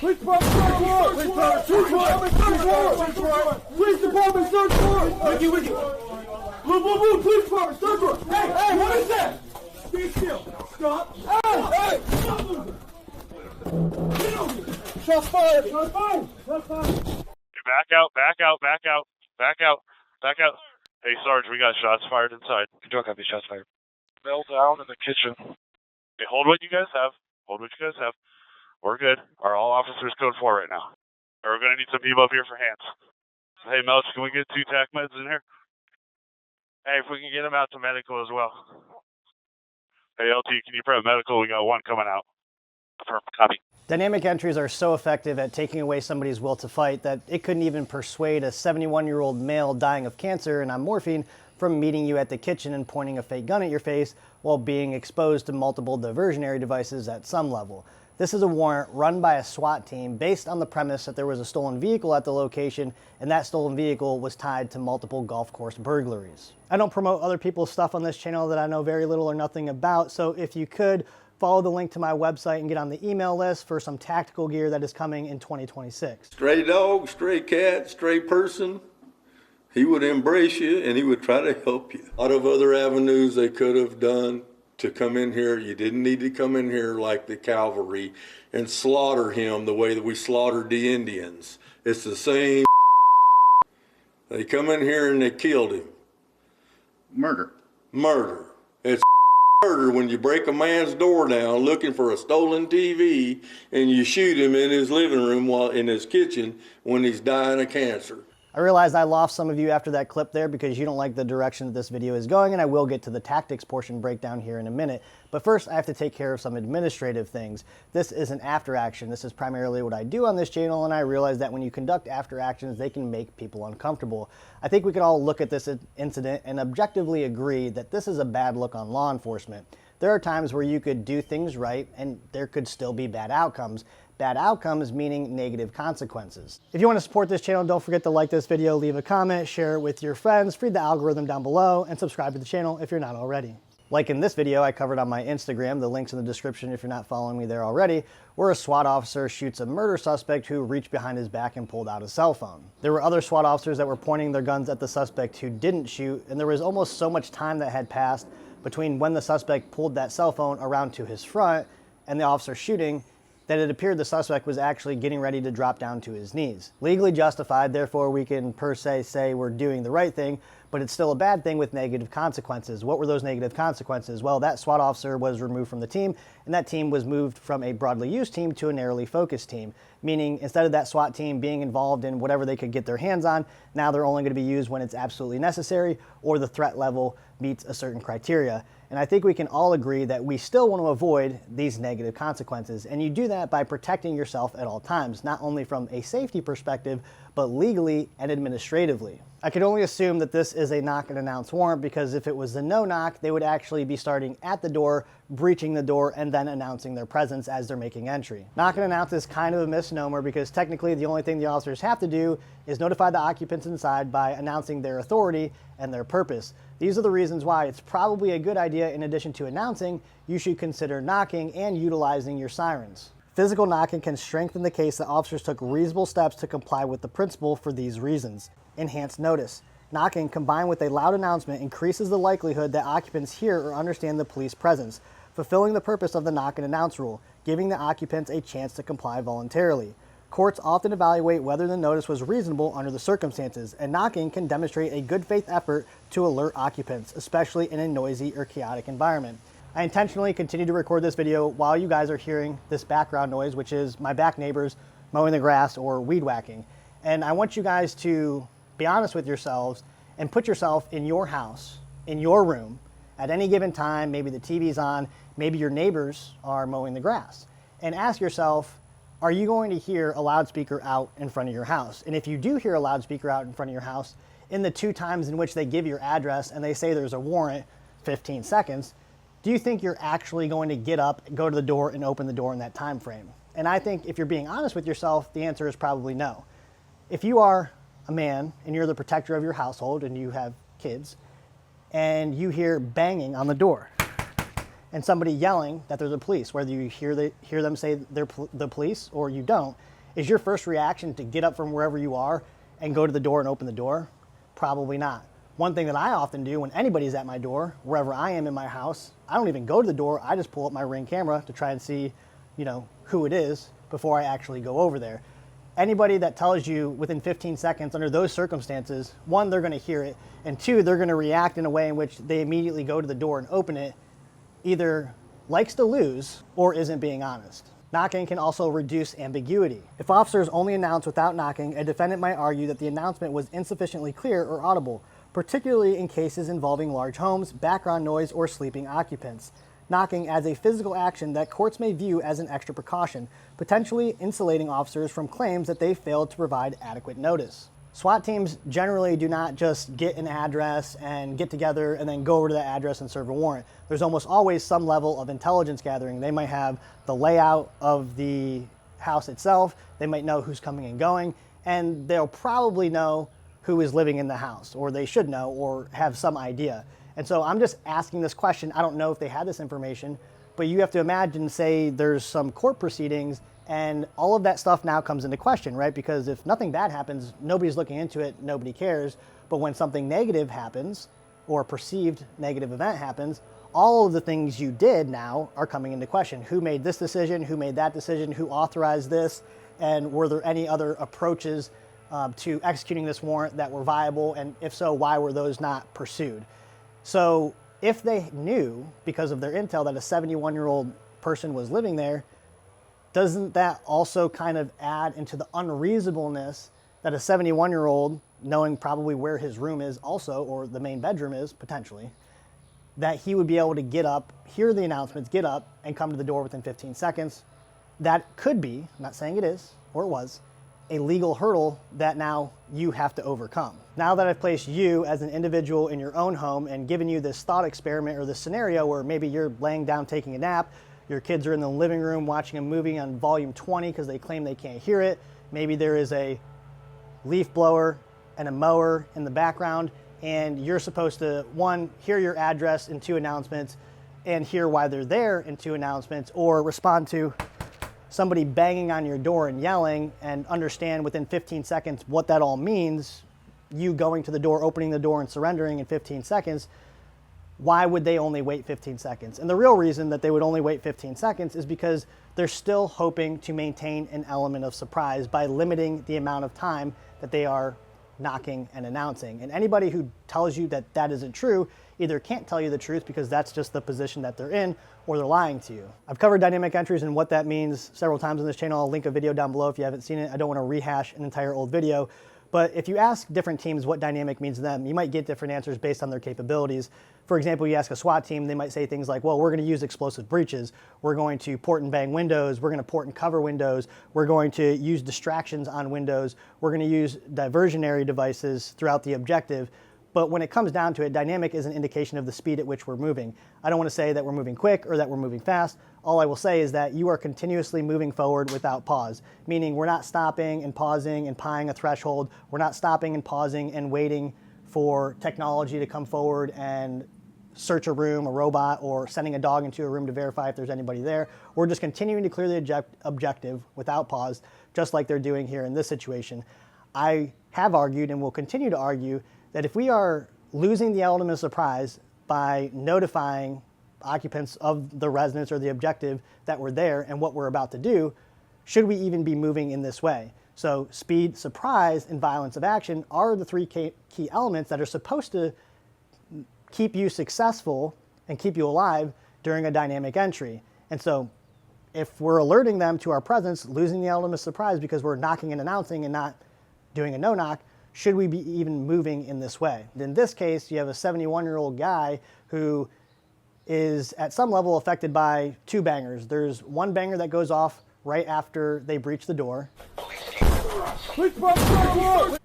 Police department, search warrant! Police department, search warrant! Wiki! Move, police department, search warrant! Hey, what is that? Stay still. Stop. Hey! Stop moving. Get over here. Shots fired! Back out. Hey, Sarge, we got shots fired inside. You don't have any shots fired. Fell down in the kitchen. Hey, hold what you guys have. We're good. Are all officers code 4 right now? Or we're going to need some people up here for hands. Hey, Melch, can we get 2 TAC meds in here? Hey, if we can get them out to medical as well. Hey, LT, can you prep medical? We got 1 coming out. Copy. Dynamic entries are so effective at taking away somebody's will to fight that it couldn't even persuade a 71-year-old male dying of cancer and on morphine from meeting you at the kitchen and pointing a fake gun at your face while being exposed to multiple diversionary devices at some level. This is a warrant run by a SWAT team based on the premise that there was a stolen vehicle at the location and that stolen vehicle was tied to multiple golf course burglaries. I don't promote other people's stuff on this channel that I know very little or nothing about, so if you could, follow the link to my website and get on the email list for some tactical gear that is coming in 2026. Stray dog, stray cat, stray person, he would embrace you and he would try to help you. A lot of other avenues they could have done to come in here. You didn't need to come in here like the cavalry and slaughter him the way that we slaughtered the Indians. It's the same. They come in here and they killed him. Murder. It's murder when you break a man's door down looking for a stolen TV and you shoot him in his living room while in his kitchen when he's dying of cancer. I realized I lost some of you after that clip there because you don't like the direction that this video is going, and I will get to the tactics portion breakdown here in a minute. But first, I have to take care of some administrative things. This is an after action. This is primarily what I do on this channel, and I realize that when you conduct after actions, they can make people uncomfortable. I think we can all look at this incident and objectively agree that this is a bad look on law enforcement. There are times where you could do things right and there could still be bad outcomes. Bad outcomes meaning negative consequences. If you want to support this channel, don't forget to like this video, leave a comment, share it with your friends, feed the algorithm down below, and subscribe to the channel if you're not already. Like in this video I covered on my Instagram, the link's in the description if you're not following me there already, where a SWAT officer shoots a murder suspect who reached behind his back and pulled out a cell phone. There were other SWAT officers that were pointing their guns at the suspect who didn't shoot, and there was almost so much time that had passed between when the suspect pulled that cell phone around to his front and the officer shooting that it appeared the suspect was actually getting ready to drop down to his knees. Legally justified, therefore we can per se say we're doing the right thing, but it's still a bad thing with negative consequences. What were those negative consequences? Well, that SWAT officer was removed from the team, and that team was moved from a broadly used team to a narrowly focused team, meaning instead of that SWAT team being involved in whatever they could get their hands on, now they're only going to be used when it's absolutely necessary or the threat level meets a certain criteria. And I think we can all agree that we still want to avoid these negative consequences. And you do that by protecting yourself at all times, not only from a safety perspective, but legally and administratively. I can only assume that this is a knock and announce warrant because if it was a no knock, they would actually be starting at the door, breaching the door, and then announcing their presence as they're making entry. Knock and announce is kind of a misnomer because technically the only thing the officers have to do is notify the occupants inside by announcing their authority and their purpose. These are the reasons why it's probably a good idea, in addition to announcing, you should consider knocking and utilizing your sirens. Physical knocking can strengthen the case that officers took reasonable steps to comply with the principle for these reasons. Enhanced notice. Knocking combined with a loud announcement increases the likelihood that occupants hear or understand the police presence, fulfilling the purpose of the knock and announce rule, giving the occupants a chance to comply voluntarily. Courts often evaluate whether the notice was reasonable under the circumstances, and knocking can demonstrate a good faith effort to alert occupants, especially in a noisy or chaotic environment. I intentionally continue to record this video while you guys are hearing this background noise, which is my back neighbors mowing the grass or weed whacking. And I want you guys to be honest with yourselves and put yourself in your house, in your room, at any given time. Maybe the TV's on, maybe your neighbors are mowing the grass, and ask yourself, are you going to hear a loudspeaker out in front of your house? And if you do hear a loudspeaker out in front of your house, in the 2 times in which they give your address and they say there's a warrant, 15 seconds, do you think you're actually going to get up, go to the door, and open the door in that time frame? And I think if you're being honest with yourself, the answer is probably no. If you are a man and you're the protector of your household and you have kids and you hear banging on the door and somebody yelling that there's a police, whether you hear them say they're the police or you don't, Is your first reaction to get up from wherever you are and go to the door and open the door? Probably not. One thing that I often do when anybody's at my door, wherever I am in my house, I don't even go to the door. I just pull up my Ring camera to try and see, who it is before I actually go over there. Anybody that tells you within 15 seconds under those circumstances, one, they're going to hear it, and two, they're going to react in a way in which they immediately go to the door and open it, either likes to lose or isn't being honest. Knocking can also reduce ambiguity. If officers only announce without knocking, a defendant might argue that the announcement was insufficiently clear or audible, particularly in cases involving large homes, background noise, or sleeping occupants. Knocking adds a physical action that courts may view as an extra precaution, potentially insulating officers from claims that they failed to provide adequate notice. SWAT teams generally do not just get an address and get together and then go over to that address and serve a warrant. There's almost always some level of intelligence gathering. They might have the layout of the house itself, they might know who's coming and going, and they'll probably know who is living in the house, or they should know, or have some idea. And so I'm just asking this question. I don't know if they had this information, but you have to imagine, say there's some court proceedings and all of that stuff now comes into question, right? Because if nothing bad happens, nobody's looking into it, nobody cares. But when something negative happens, or a perceived negative event happens, all of the things you did now are coming into question. Who made this decision? Who made that decision? Who authorized this? And were there any other approaches to executing this warrant that were viable? And if so, why were those not pursued? So if they knew, because of their intel, that a 71-year-old person was living there, doesn't that also kind of add into the unreasonableness that a 71-year-old, knowing probably where his room is also, or the main bedroom is potentially, that he would be able to get up, hear the announcements, get up, and come to the door within 15 seconds? That could be, I'm not saying it is, or it was, a legal hurdle that now you have to overcome. Now that I've placed you as an individual in your own home and given you this thought experiment or this scenario where maybe you're laying down taking a nap, your kids are in the living room watching a movie on volume 20 because they claim they can't hear it. Maybe there is a leaf blower and a mower in the background, and you're supposed to, one, hear your address in 2 announcements and hear why they're there in 2 announcements, or respond to somebody banging on your door and yelling and understand within 15 seconds what that all means, you going to the door, opening the door, and surrendering in 15 seconds. Why would they only wait 15 seconds? And the real reason that they would only wait 15 seconds is because they're still hoping to maintain an element of surprise by limiting the amount of time that they are knocking and announcing. And anybody who tells you that that isn't true either can't tell you the truth because that's just the position that they're in, or they're lying to you. I've covered dynamic entries and what that means several times on this channel. I'll link a video down below if you haven't seen it. I don't want to rehash an entire old video. But if you ask different teams what dynamic means to them, you might get different answers based on their capabilities. For example, you ask a SWAT team, they might say things like, well, we're going to use explosive breaches. We're going to port and bang windows. We're going to port and cover windows. We're going to use distractions on windows. We're going to use diversionary devices throughout the objective. But when it comes down to it, dynamic is an indication of the speed at which we're moving. I don't want to say that we're moving quick or that we're moving fast. All I will say is that you are continuously moving forward without pause, meaning we're not stopping and pausing and pieing a threshold. We're not stopping and pausing and waiting for technology to come forward and search a room, a robot, or sending a dog into a room to verify if there's anybody there. We're just continuing to clear the objective without pause, just like they're doing here in this situation. I have argued and will continue to argue that if we are losing the element of surprise by notifying occupants of the residence or the objective that we're there and what we're about to do, should we even be moving in this way? So speed, surprise, and violence of action are the 3 key elements that are supposed to keep you successful and keep you alive during a dynamic entry. And so if we're alerting them to our presence, losing the element of surprise because we're knocking and announcing and not doing a no-knock, should we be even moving in this way? In this case, you have a 71-year-old guy who is at some level affected by 2 bangers. There's one banger that goes off right after they breach the door.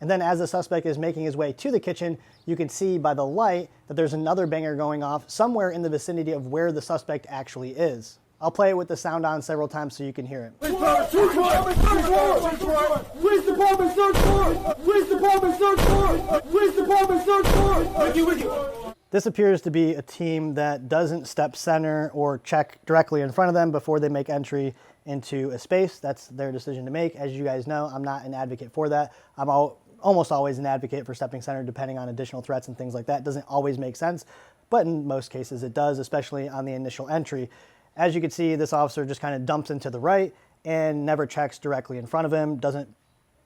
And then as the suspect is making his way to the kitchen, you can see by the light that there's another banger going off somewhere in the vicinity of where the suspect actually is. I'll play it with the sound on several times so you can hear it. Police department, search warrant! Police department, search warrant! Police department, search warrant! With you. This appears to be a team that doesn't step center or check directly in front of them before they make entry into a space. That's their decision to make. As you guys know, I'm not an advocate for that. I'm almost always an advocate for stepping center depending on additional threats and things like that. It doesn't always make sense, but in most cases it does, especially on the initial entry. As you can see, this officer just kind of dumps into the right and never checks directly in front of him, doesn't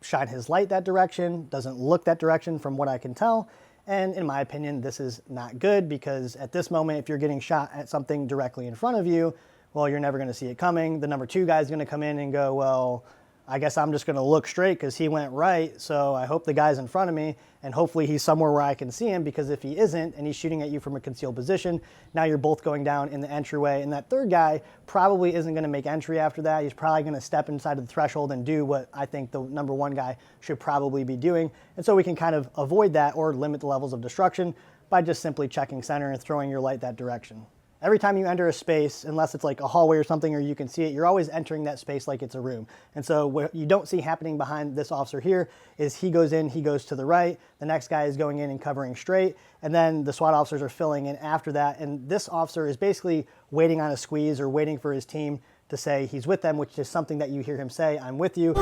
shine his light that direction, doesn't look that direction from what I can tell. And in my opinion, this is not good because at this moment, if you're getting shot at something directly in front of you, well, you're never going to see it coming. The number 2 guy is going to come in and go, well, I guess I'm just going to look straight because he went right. So I hope the guy's in front of me and hopefully he's somewhere where I can see him, because if he isn't and he's shooting at you from a concealed position, now you're both going down in the entryway. And that 3rd guy probably isn't going to make entry after that. He's probably going to step inside of the threshold and do what I think the number 1 guy should probably be doing. And so we can kind of avoid that or limit the levels of destruction by just simply checking center and throwing your light that direction. Every time you enter a space, unless it's like a hallway or something or you can see it, you're always entering that space like it's a room. And so what you don't see happening behind this officer here is he goes in, he goes to the right, the next guy is going in and covering straight, and then the SWAT officers are filling in after that. And this officer is basically waiting on a squeeze or waiting for his team to say he's with them, which is something that you hear him say, I'm with you.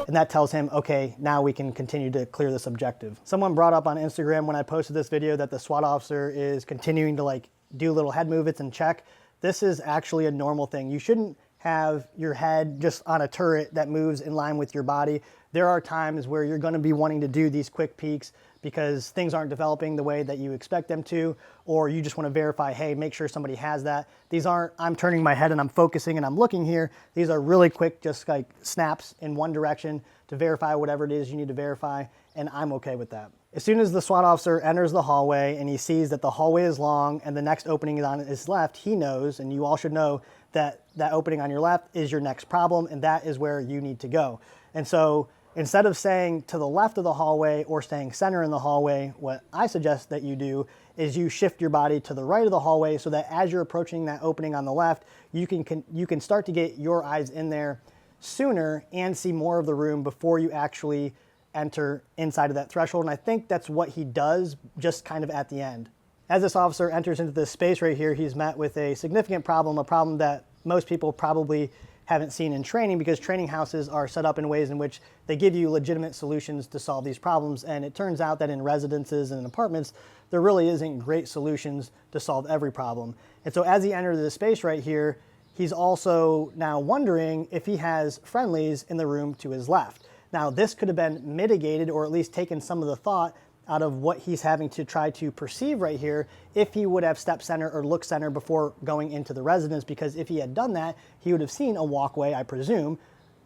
And that tells him, okay, now we can continue to clear this objective. Someone brought up on Instagram when I posted this video that the SWAT officer is continuing to like do little head movements and check. This is actually a normal thing. You shouldn't have your head just on a turret that moves in line with your body. There are times where you're going to be wanting to do these quick peeks because things aren't developing the way that you expect them to, or you just want to verify, hey, make sure somebody has that. These aren't, I'm turning my head and I'm focusing and I'm looking here. These are really quick, just like snaps in one direction to verify whatever it is you need to verify, and I'm okay with that. As soon as the SWAT officer enters the hallway and he sees that the hallway is long and the next opening is on his left, he knows, and you all should know, that that opening on your left is your next problem, and that is where you need to go. And so instead of staying to the left of the hallway or staying center in the hallway, what I suggest that you do is you shift your body to the right of the hallway so that as you're approaching that opening on the left, you can start to get your eyes in there sooner and see more of the room before you actually enter inside of that threshold. And I think that's what he does just kind of at the end. As this officer enters into this space right here, he's met with a significant problem, a problem that most people probably haven't seen in training, because training houses are set up in ways in which they give you legitimate solutions to solve these problems. And it turns out that in residences and in apartments, there really isn't great solutions to solve every problem. And so as he enters this space right here, he's also now wondering if he has friendlies in the room to his left. Now, this could have been mitigated or at least taken some of the thought out of what he's having to try to perceive right here if he would have stepped center or looked center before going into the residence, because if he had done that, he would have seen a walkway, I presume,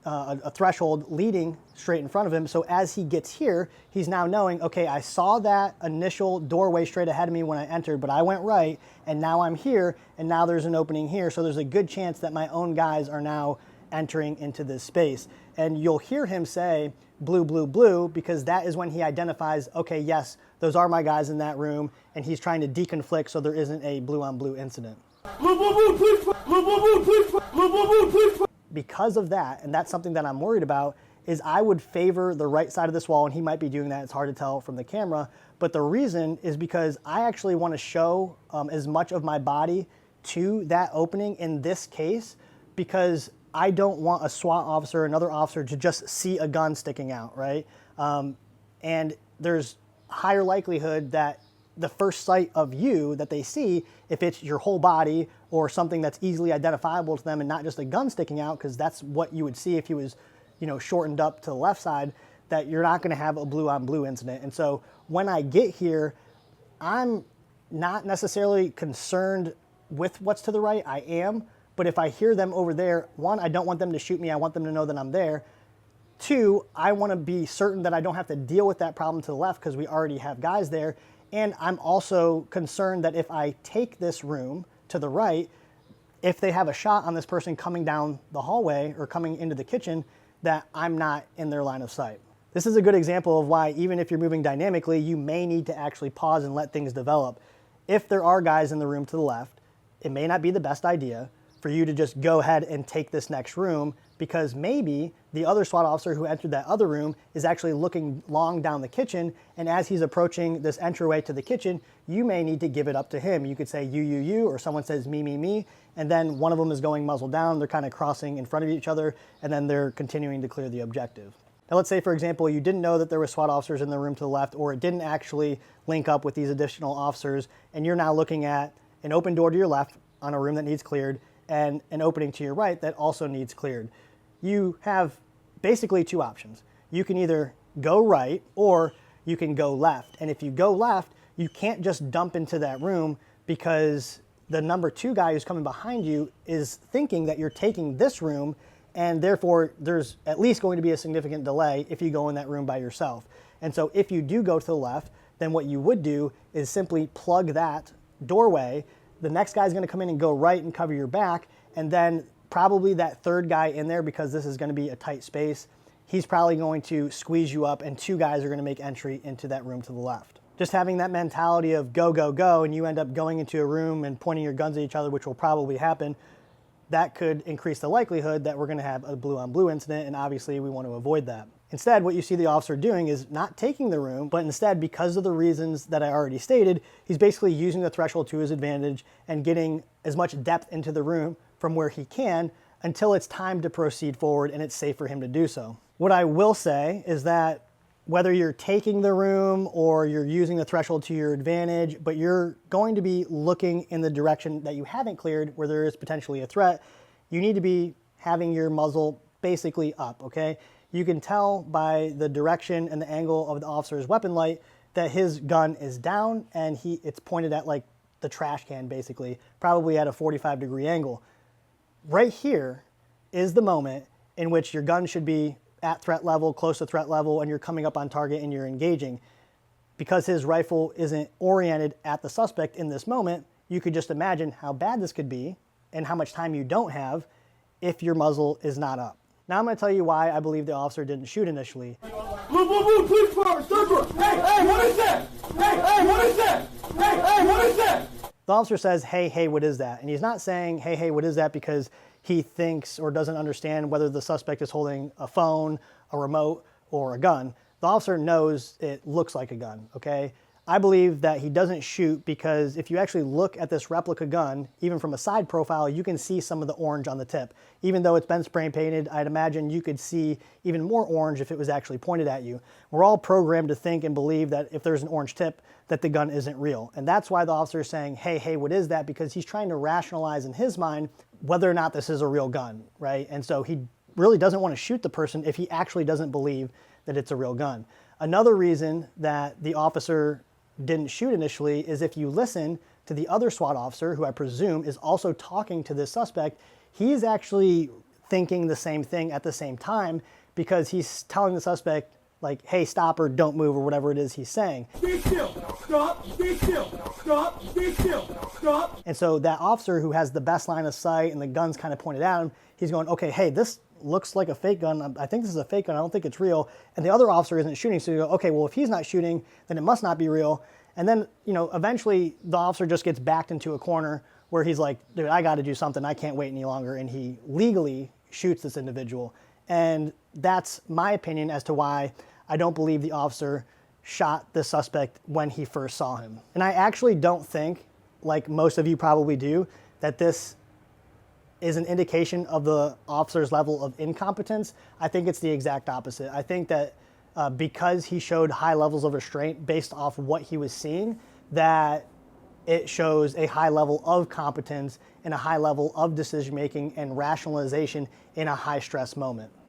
a threshold leading straight in front of him. So as he gets here, he's now knowing, okay, I saw that initial doorway straight ahead of me when I entered, but I went right, and now I'm here, and now there's an opening here. So there's a good chance that my own guys are now entering into this space. And you'll hear him say, blue, blue, blue, because that is when he identifies, okay, yes, those are my guys in that room, and he's trying to deconflict so there isn't a blue on blue incident. Blue, blue, blue, please, blue, blue, blue, please, blue, blue, blue, please. Because of that, and that's something that I'm worried about, is I would favor the right side of this wall, and he might be doing that, it's hard to tell from the camera, but the reason is because I actually want to show as much of my body to that opening in this case, because I don't want a SWAT officer, another officer, to just see a gun sticking out, right? And there's higher likelihood that the first sight of you that they see, if it's your whole body or something that's easily identifiable to them and not just a gun sticking out, because that's what you would see if he was, you know, shortened up to the left side, that you're not going to have a blue on blue incident. And so when I get here, I'm not necessarily concerned with what's to the right. I am. But if I hear them over there, one, I don't want them to shoot me. I want them to know that I'm there. Two, I want to be certain that I don't have to deal with that problem to the left because we already have guys there. And I'm also concerned that if I take this room to the right, if they have a shot on this person coming down the hallway or coming into the kitchen, that I'm not in their line of sight. This is a good example of why, even if you're moving dynamically, you may need to actually pause and let things develop. If there are guys in the room to the left, it may not be the best idea for you to just go ahead and take this next room, because maybe the other SWAT officer who entered that other room is actually looking long down the kitchen, and as he's approaching this entryway to the kitchen, you may need to give it up to him. You could say you, or someone says me, and then one of them is going muzzle down, they're kind of crossing in front of each other, and then they're continuing to clear the objective. Now let's say, for example, you didn't know that there were SWAT officers in the room to the left, or it didn't actually link up with these additional officers, and you're now looking at an open door to your left on a room that needs cleared, and an opening to your right that also needs cleared. You have basically two options. You can either go right or you can go left. And if you go left, you can't just dump into that room, because the number 2 guy who's coming behind you is thinking that you're taking this room, and therefore there's at least going to be a significant delay if you go in that room by yourself. And so if you do go to the left, then what you would do is simply plug that doorway. The next guy's going to come in and go right and cover your back, and then probably that third guy in there, because this is going to be a tight space, he's probably going to squeeze you up, and 2 guys are going to make entry into that room to the left. Just having that mentality of go, go, go, and you end up going into a room and pointing your guns at each other, which will probably happen, that could increase the likelihood that we're going to have a blue on blue incident, and obviously we want to avoid that. Instead, what you see the officer doing is not taking the room, but instead, because of the reasons that I already stated, he's basically using the threshold to his advantage and getting as much depth into the room from where he can until it's time to proceed forward and it's safe for him to do so. What I will say is that whether you're taking the room or you're using the threshold to your advantage, but you're going to be looking in the direction that you haven't cleared where there is potentially a threat, you need to be having your muzzle basically up, okay? You can tell by the direction and the angle of the officer's weapon light that his gun is down and it's pointed at like the trash can, basically, probably at a 45-degree angle. Right here is the moment in which your gun should be at threat level, close to threat level, and you're coming up on target and you're engaging. Because his rifle isn't oriented at the suspect in this moment, you could just imagine how bad this could be and how much time you don't have if your muzzle is not up. Now I'm going to tell you why I believe the officer didn't shoot initially. Move, police car, circle. Hey, what is that? Hey, what is that? Hey, what is that? The officer says, hey, what is that? And he's not saying, hey, what is that, because he thinks or doesn't understand whether the suspect is holding a phone, a remote, or a gun. The officer knows it looks like a gun, okay? I believe that he doesn't shoot because if you actually look at this replica gun, even from a side profile, you can see some of the orange on the tip. Even though it's been spray painted, I'd imagine you could see even more orange if it was actually pointed at you. We're all programmed to think and believe that if there's an orange tip, that the gun isn't real. And that's why the officer is saying, hey, what is that? Because he's trying to rationalize in his mind whether or not this is a real gun, right? And so he really doesn't want to shoot the person if he actually doesn't believe that it's a real gun. Another reason that the officer didn't shoot initially is if you listen to the other SWAT officer, who I presume is also talking to this suspect, he's actually thinking the same thing at the same time, because he's telling the suspect, like, hey, stop, or don't move, or whatever it is he's saying. Stay still, stop, stay still, stop, stay still, stop. And so that officer who has the best line of sight and the gun's kind of pointed at him, he's going, okay, hey, this looks like a fake gun. I think this is a fake gun. I don't think it's real. And the other officer isn't shooting. So you go, okay, well, if he's not shooting, then it must not be real. And then, eventually the officer just gets backed into a corner where he's like, dude, I got to do something. I can't wait any longer. And he legally shoots this individual. And that's my opinion as to why I don't believe the officer shot the suspect when he first saw him. And I actually don't think, like most of you probably do, that this is an indication of the officer's level of incompetence. I think it's the exact opposite. I think that because he showed high levels of restraint based off what he was seeing, that it shows a high level of competence and a high level of decision making and rationalization in a high stress moment.